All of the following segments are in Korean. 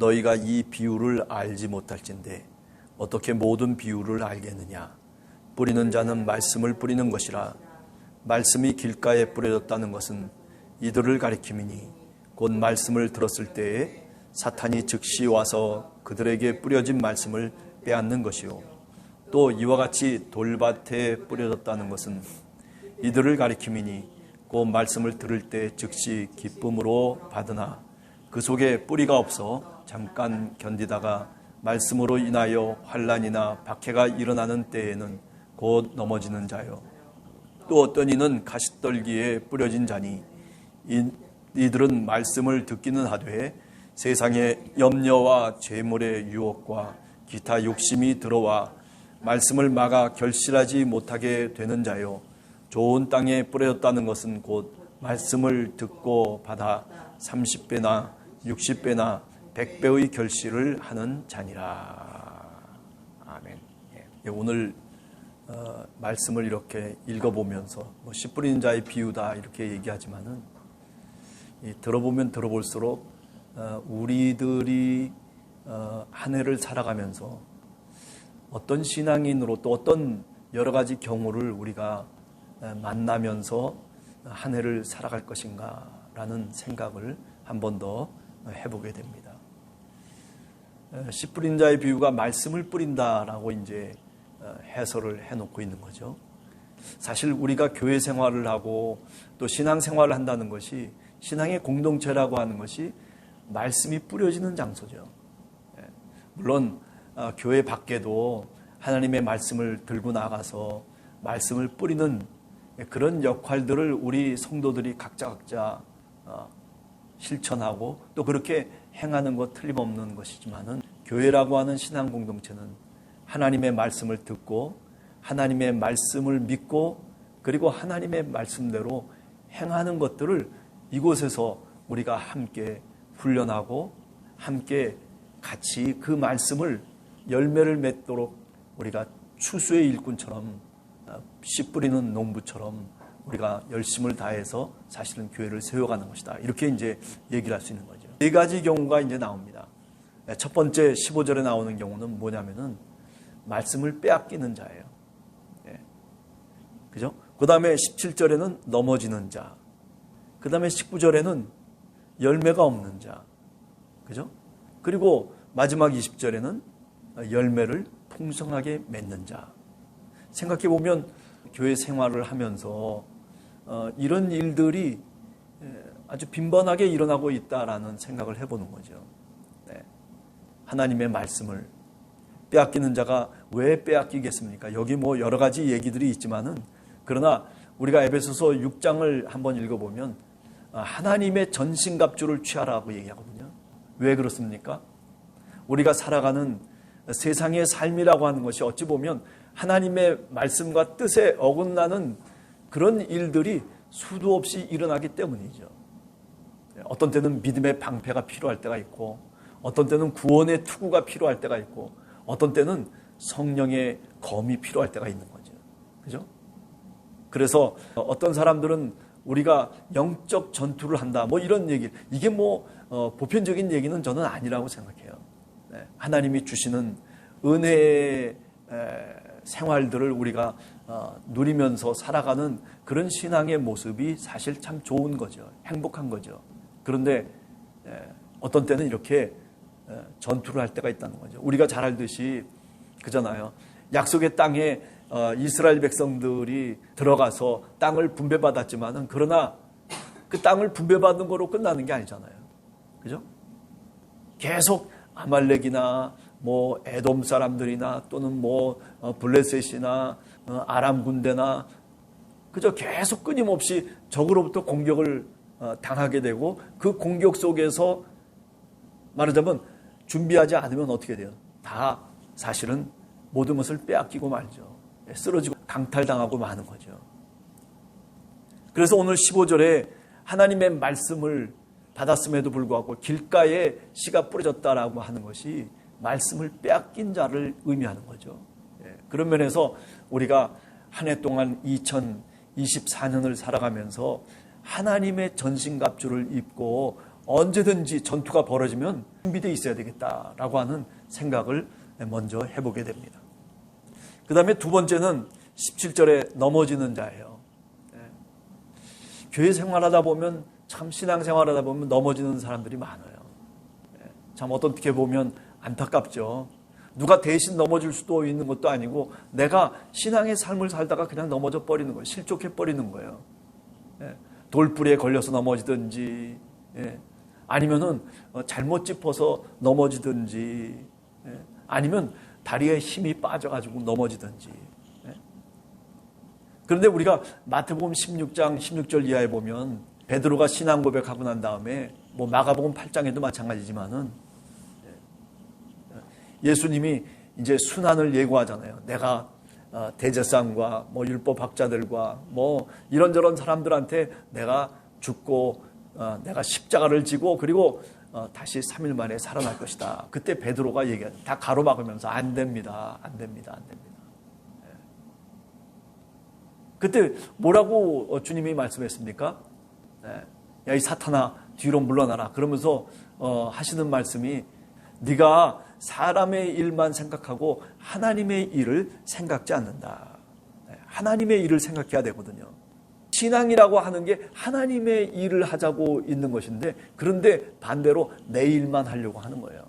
너희가 이 비유를 알지 못할진대 어떻게 모든 비유를 알겠느냐. 뿌리는 자는 말씀을 뿌리는 것이라. 말씀이 길가에 뿌려졌다는 것은 이들을 가리킴이니 곧 말씀을 들었을 때에 사탄이 즉시 와서 그들에게 뿌려진 말씀을 빼앗는 것이요. 또 이와 같이 돌밭에 뿌려졌다는 것은 이들을 가리킴이니 곧 말씀을 들을 때 즉시 기쁨으로 받으나 그 속에 뿌리가 없어 잠깐 견디다가 말씀으로 인하여 환난이나 박해가 일어나는 때에는 곧 넘어지는 자요. 또 어떤 이는 가시떨기에 뿌려진 자니 이들은 말씀을 듣기는 하되 세상의 염려와 재물의 유혹과 기타 욕심이 들어와 말씀을 막아 결실하지 못하게 되는 자요. 좋은 땅에 뿌려졌다는 것은 곧 말씀을 듣고 받아 30배나 60배나 100배의 결실을 하는 자니라. 아멘. 오늘 말씀을 이렇게 읽어보면서 씨 뿌리는 자의 비유다 이렇게 얘기하지만은 들어보면 들어볼수록 우리들이 한 해를 살아가면서 어떤 신앙인으로 또 어떤 여러 가지 경우를 우리가 만나면서 한 해를 살아갈 것인가라는 생각을 한 번 더 해보게 됩니다. 씨 뿌린 자의 비유가 말씀을 뿌린다라고 이제 해설을 해놓고 있는 거죠. 사실 우리가 교회 생활을 하고 또 신앙 생활을 한다는 것이 신앙의 공동체라고 하는 것이 말씀이 뿌려지는 장소죠. 물론 교회 밖에도 하나님의 말씀을 들고 나가서 말씀을 뿌리는 그런 역할들을 우리 성도들이 각자 실천하고 또 그렇게 행하는 것 틀림없는 것이지만은 교회라고 하는 신앙 공동체는 하나님의 말씀을 듣고 하나님의 말씀을 믿고 그리고 하나님의 말씀대로 행하는 것들을 이곳에서 우리가 함께 훈련하고 함께 같이 그 말씀을 열매를 맺도록 우리가 추수의 일꾼처럼 씨 뿌리는 농부처럼 우리가 열심을 다해서 사실은 교회를 세워가는 것이다. 이렇게 이제 얘기를 할 수 있는 거죠. 네 가지 경우가 이제 나옵니다. 첫 번째 15절에 나오는 경우는 뭐냐면은 말씀을 빼앗기는 자예요. 그죠? 그 다음에 17절에는 넘어지는 자. 그 다음에 19절에는 열매가 없는 자. 그죠? 그리고 마지막 20절에는 열매를 풍성하게 맺는 자. 생각해 보면 교회 생활을 하면서 이런 일들이 아주 빈번하게 일어나고 있다라는 생각을 해보는 거죠. 하나님의 말씀을 빼앗기는 자가 왜 빼앗기겠습니까? 여기 뭐 여러 가지 얘기들이 있지만은 그러나 우리가 에베소서 6장을 한번 읽어보면 하나님의 전신갑주를 취하라고 얘기하거든요. 왜 그렇습니까? 우리가 살아가는 세상의 삶이라고 하는 것이 어찌 보면 하나님의 말씀과 뜻에 어긋나는 그런 일들이 수도 없이 일어나기 때문이죠. 어떤 때는 믿음의 방패가 필요할 때가 있고 어떤 때는 구원의 투구가 필요할 때가 있고 어떤 때는 성령의 검이 필요할 때가 있는 거죠. 그죠? 그래서 어떤 사람들은 우리가 영적 전투를 한다 뭐 이런 얘기, 이게 뭐 보편적인 얘기는 저는 아니라고 생각해요. 하나님이 주시는 은혜의 생활들을 우리가 누리면서 살아가는 그런 신앙의 모습이 사실 참 좋은 거죠. 행복한 거죠. 그런데 어떤 때는 이렇게 전투를 할 때가 있다는 거죠. 우리가 잘 알듯이 그잖아요. 약속의 땅에 이스라엘 백성들이 들어가서 땅을 분배받았지만은 그러나 그 땅을 분배받는 거로 끝나는 게 아니잖아요. 그죠? 계속 아말렉이나 뭐 에돔 사람들이나 또는 뭐 블레셋이나 아람 군대나 그저 계속 끊임없이 적으로부터 공격을 당하게 되고 그 공격 속에서 말하자면 준비하지 않으면 어떻게 돼요? 다 사실은 모든 것을 빼앗기고 말죠. 쓰러지고 강탈당하고 마는 거죠. 그래서 오늘 15절에 하나님의 말씀을 받았음에도 불구하고 길가에 씨가 뿌려졌다라고 하는 것이 말씀을 빼앗긴 자를 의미하는 거죠. 그런 면에서 우리가 한 해 동안 2024년을 살아가면서 하나님의 전신갑주를 입고 언제든지 전투가 벌어지면 준비되어 있어야 되겠다라고 하는 생각을 먼저 해보게 됩니다. 그 다음에 두 번째는 17절에 넘어지는 자예요. 교회 생활하다 보면, 참 신앙 생활하다 보면 넘어지는 사람들이 많아요. 참 어떻게 보면 안타깝죠. 누가 대신 넘어질 수도 있는 것도 아니고 내가 신앙의 삶을 살다가 그냥 넘어져 버리는 거예요. 실족해 버리는 거예요. 돌뿌리에 걸려서 넘어지든지, 아니면은 잘못 짚어서 넘어지든지, 아니면 다리에 힘이 빠져가지고 넘어지든지. 그런데 우리가 마태복음 16장 16절 이하에 보면 베드로가 신앙 고백하고 난 다음에 뭐 마가복음 8장에도 마찬가지지만은 예수님이 이제 순환을 예고하잖아요. 내가 대제사장과 뭐 율법학자들과 뭐 이런저런 사람들한테 내가 죽고 내가 십자가를 지고 그리고 다시 3일 만에 살아날 것이다. 그때 베드로가 얘기하죠. 다 가로막으면서 안 됩니다. 안 됩니다. 안 됩니다. 그때 뭐라고 주님이 말씀했습니까? 야, 이 사탄아 뒤로 물러나라. 그러면서 하시는 말씀이 네가 사람의 일만 생각하고 하나님의 일을 생각지 않는다. 하나님의 일을 생각해야 되거든요. 신앙이라고 하는 게 하나님의 일을 하자고 있는 것인데, 그런데 반대로 내 일만 하려고 하는 거예요.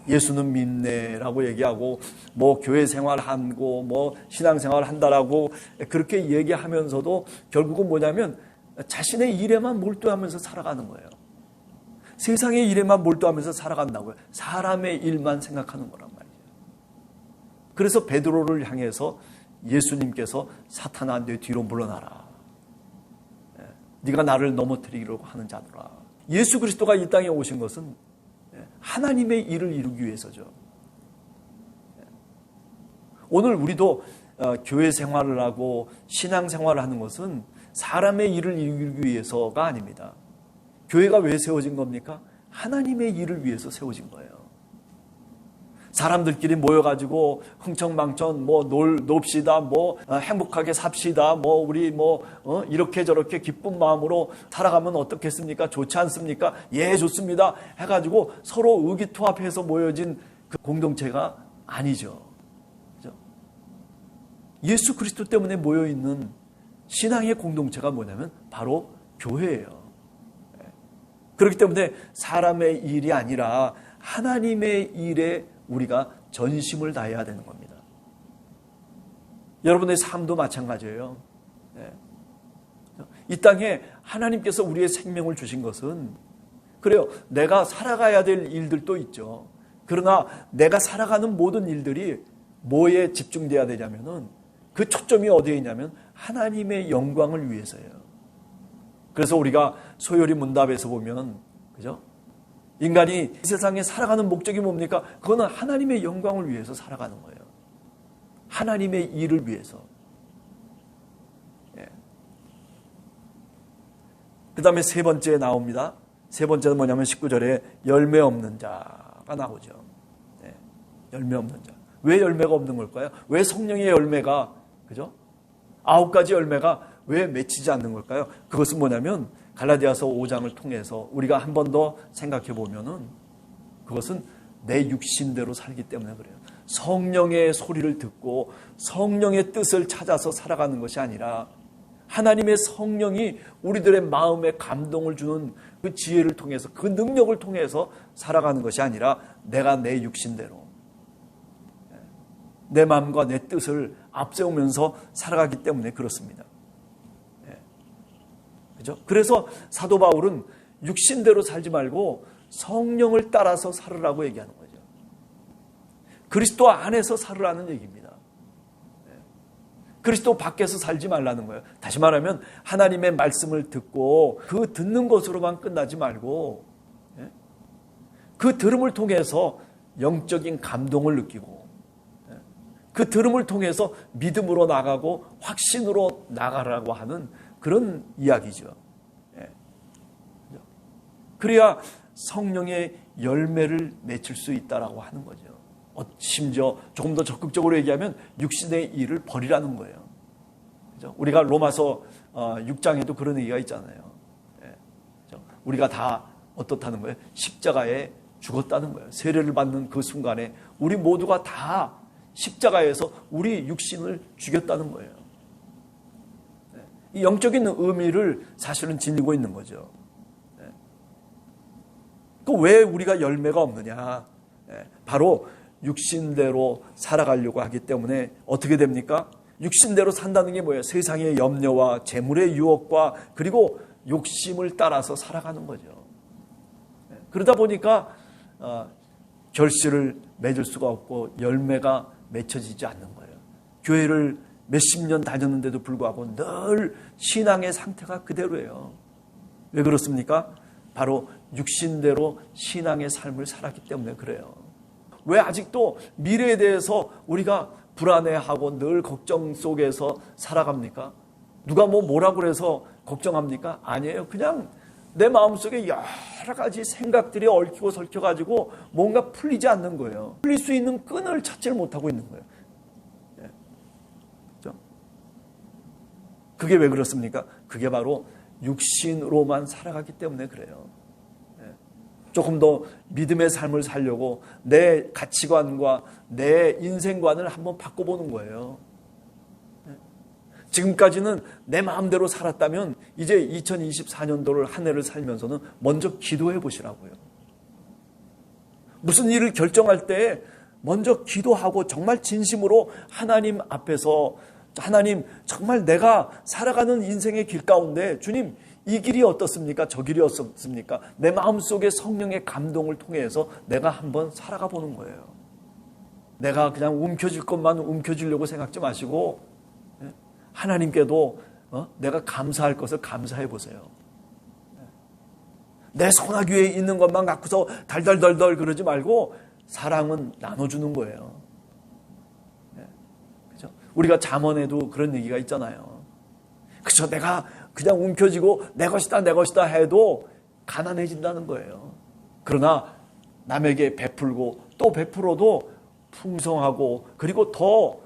예수는 믿네라고 얘기하고 뭐 교회 생활하고 뭐 신앙 생활한다라고 그렇게 얘기하면서도 결국은 뭐냐면 자신의 일에만 몰두하면서 살아가는 거예요. 세상의 일에만 몰두하면서 살아간다고요. 사람의 일만 생각하는 거란 말이에요. 그래서 베드로를 향해서 예수님께서 사탄아 내 뒤로 물러나라. 네가 나를 넘어뜨리려고 하는 자들아. 예수 그리스도가 이 땅에 오신 것은 하나님의 일을 이루기 위해서죠. 오늘 우리도 교회 생활을 하고 신앙 생활을 하는 것은 사람의 일을 이루기 위해서가 아닙니다. 교회가 왜 세워진 겁니까? 하나님의 일을 위해서 세워진 거예요. 사람들끼리 모여가지고 흥청망청 뭐 놉시다, 뭐 행복하게 삽시다, 뭐 우리 뭐 이렇게 저렇게 기쁜 마음으로 살아가면 어떻겠습니까? 좋지 않습니까? 예, 좋습니다. 해가지고 서로 의기투합해서 모여진 그 공동체가 아니죠. 그죠? 예수 그리스도 때문에 모여 있는 신앙의 공동체가 뭐냐면 바로 교회예요. 그렇기 때문에 사람의 일이 아니라 하나님의 일에 우리가 전심을 다해야 되는 겁니다. 여러분의 삶도 마찬가지예요. 이 땅에 하나님께서 우리의 생명을 주신 것은 그래요. 내가 살아가야 될 일들도 있죠. 그러나 내가 살아가는 모든 일들이 뭐에 집중돼야 되냐면은 그 초점이 어디에 있냐면 하나님의 영광을 위해서예요. 그래서 우리가 소요리 문답에서 보면, 그죠? 인간이 이 세상에 살아가는 목적이 뭡니까? 그거는 하나님의 영광을 위해서 살아가는 거예요. 하나님의 일을 위해서. 그 다음에 세 번째 나옵니다. 세 번째는 뭐냐면 19절에 열매 없는 자가 나오죠. 열매 없는 자. 왜 열매가 없는 걸까요? 왜 성령의 열매가, 그죠? 9가지 열매가 왜 맺히지 않는 걸까요? 그것은 뭐냐면 갈라디아서 5장을 통해서 우리가 한 번 더 생각해 보면은 그것은 내 육신대로 살기 때문에 그래요. 성령의 소리를 듣고 성령의 뜻을 찾아서 살아가는 것이 아니라 하나님의 성령이 우리들의 마음에 감동을 주는 그 지혜를 통해서, 그 능력을 통해서 살아가는 것이 아니라 내가 내 육신대로 내 마음과 내 뜻을 앞세우면서 살아가기 때문에 그렇습니다. 그죠? 그래서 사도 바울은 육신대로 살지 말고 성령을 따라서 살으라고 얘기하는 거죠. 그리스도 안에서 살으라는 얘기입니다. 그리스도 밖에서 살지 말라는 거예요. 다시 말하면 하나님의 말씀을 듣고 그 듣는 것으로만 끝나지 말고 그 들음을 통해서 영적인 감동을 느끼고 그 들음을 통해서 믿음으로 나가고 확신으로 나가라고 하는 그런 이야기죠. 그래야 성령의 열매를 맺을 수 있다라고 하는 거죠. 심지어 조금 더 적극적으로 얘기하면 육신의 일을 버리라는 거예요. 그죠? 우리가 로마서 6장에도 그런 얘기가 있잖아요. 우리가 다 어떻다는 거예요? 십자가에 죽었다는 거예요. 세례를 받는 그 순간에 우리 모두가 다 십자가에서 우리 육신을 죽였다는 거예요. 이 영적인 의미를 사실은 지니고 있는 거죠. 그 왜 우리가 열매가 없느냐? 바로 육신대로 살아가려고 하기 때문에 어떻게 됩니까? 육신대로 산다는 게 뭐예요? 세상의 염려와 재물의 유혹과 그리고 욕심을 따라서 살아가는 거죠. 그러다 보니까 결실을 맺을 수가 없고 열매가 맺혀지지 않는 거예요. 교회를 몇십 년 다녔는데도 불구하고 늘 신앙의 상태가 그대로예요. 왜 그렇습니까? 바로 육신대로 신앙의 삶을 살았기 때문에 그래요. 왜 아직도 미래에 대해서 우리가 불안해하고 늘 걱정 속에서 살아갑니까? 누가 뭐라고 그래서 걱정합니까? 아니에요. 그냥 내 마음속에 여러 가지 생각들이 얽히고 설켜가지고 뭔가 풀리지 않는 거예요. 풀릴 수 있는 끈을 찾지를 못하고 있는 거예요. 그렇죠? 그게 왜 그렇습니까? 그게 바로 육신으로만 살아가기 때문에 그래요. 조금 더 믿음의 삶을 살려고 내 가치관과 내 인생관을 한번 바꿔보는 거예요. 지금까지는 내 마음대로 살았다면 이제 2024년도를 한 해를 살면서는 먼저 기도해 보시라고요. 무슨 일을 결정할 때 먼저 기도하고 정말 진심으로 하나님 앞에서 하나님 정말 내가 살아가는 인생의 길 가운데 주님 이 길이 어떻습니까? 저 길이 어떻습니까? 내 마음속에 성령의 감동을 통해서 내가 한번 살아가 보는 거예요. 내가 그냥 움켜쥘 것만 움켜쥐려고 생각지 마시고 하나님께도 내가 감사할 것을 감사해 보세요. 내 손아귀 위에 있는 것만 갖고서 달달달달 그러지 말고 사랑은 나눠주는 거예요. 그렇죠? 우리가 잠언에도 그런 얘기가 있잖아요. 그렇죠? 내가 그냥 움켜쥐고 내 것이다 내 것이다 해도 가난해진다는 거예요. 그러나 남에게 베풀고 또 베풀어도 풍성하고 그리고 더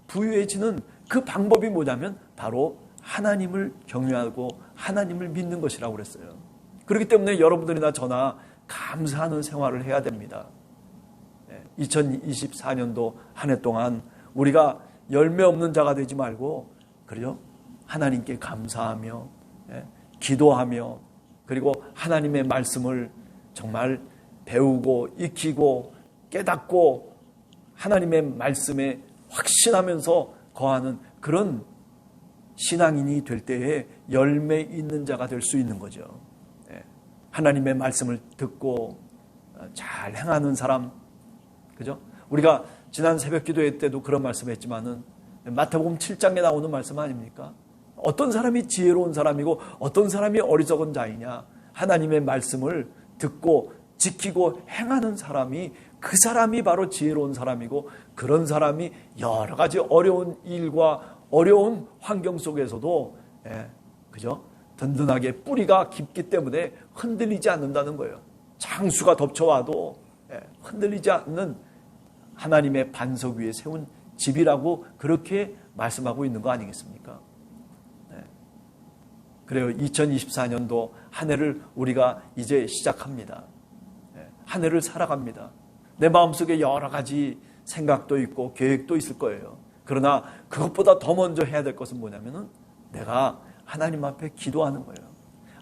부유해지는 그 방법이 뭐냐면 바로 하나님을 경외하고 하나님을 믿는 것이라고 그랬어요. 그렇기 때문에 여러분들이나 저나 감사하는 생활을 해야 됩니다. 2024년도 한 해 동안 우리가 열매 없는 자가 되지 말고 그래요? 하나님께 감사하며 기도하며 그리고 하나님의 말씀을 정말 배우고 익히고 깨닫고 하나님의 말씀에 확신하면서 거하는 그런 신앙인이 될 때에 열매 있는 자가 될 수 있는 거죠. 하나님의 말씀을 듣고 잘 행하는 사람, 그죠? 우리가 지난 새벽 기도회 때도 그런 말씀했지만은 마태복음 7장에 나오는 말씀 아닙니까? 어떤 사람이 지혜로운 사람이고 어떤 사람이 어리석은 자이냐? 하나님의 말씀을 듣고 지키고 행하는 사람이 그 사람이 바로 지혜로운 사람이고 그런 사람이 여러 가지 어려운 일과 어려운 환경 속에서도 그죠? 든든하게 뿌리가 깊기 때문에 흔들리지 않는다는 거예요. 장수가 덮쳐와도 흔들리지 않는 하나님의 반석 위에 세운 집이라고 그렇게 말씀하고 있는 거 아니겠습니까? 그래요. 2024년도 한 해를 우리가 이제 시작합니다. 한 해를 살아갑니다. 내 마음속에 여러 가지 생각도 있고 계획도 있을 거예요. 그러나 그것보다 더 먼저 해야 될 것은 뭐냐면은 내가 하나님 앞에 기도하는 거예요.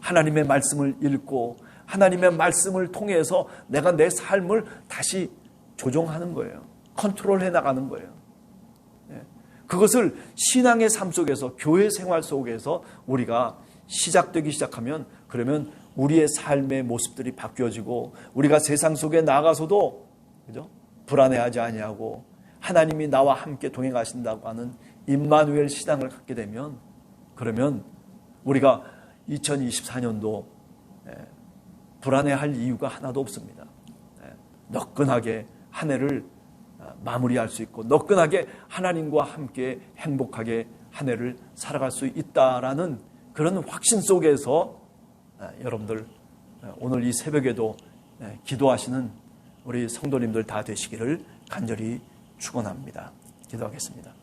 하나님의 말씀을 읽고 하나님의 말씀을 통해서 내가 내 삶을 다시 조종하는 거예요. 컨트롤해 나가는 거예요. 그것을 신앙의 삶 속에서 교회 생활 속에서 우리가 시작되기 시작하면 그러면 우리의 삶의 모습들이 바뀌어지고 우리가 세상 속에 나가서도 그죠? 불안해하지 아니하고 하나님이 나와 함께 동행하신다고 하는 임마누엘 신앙을 갖게 되면 그러면 우리가 2024년도 불안해할 이유가 하나도 없습니다. 너끈하게 한 해를 마무리할 수 있고 너끈하게 하나님과 함께 행복하게 한 해를 살아갈 수 있다라는 그런 확신 속에서 여러분들 오늘 이 새벽에도 기도하시는 우리 성도님들 다 되시기를 간절히 축원합니다. 기도하겠습니다.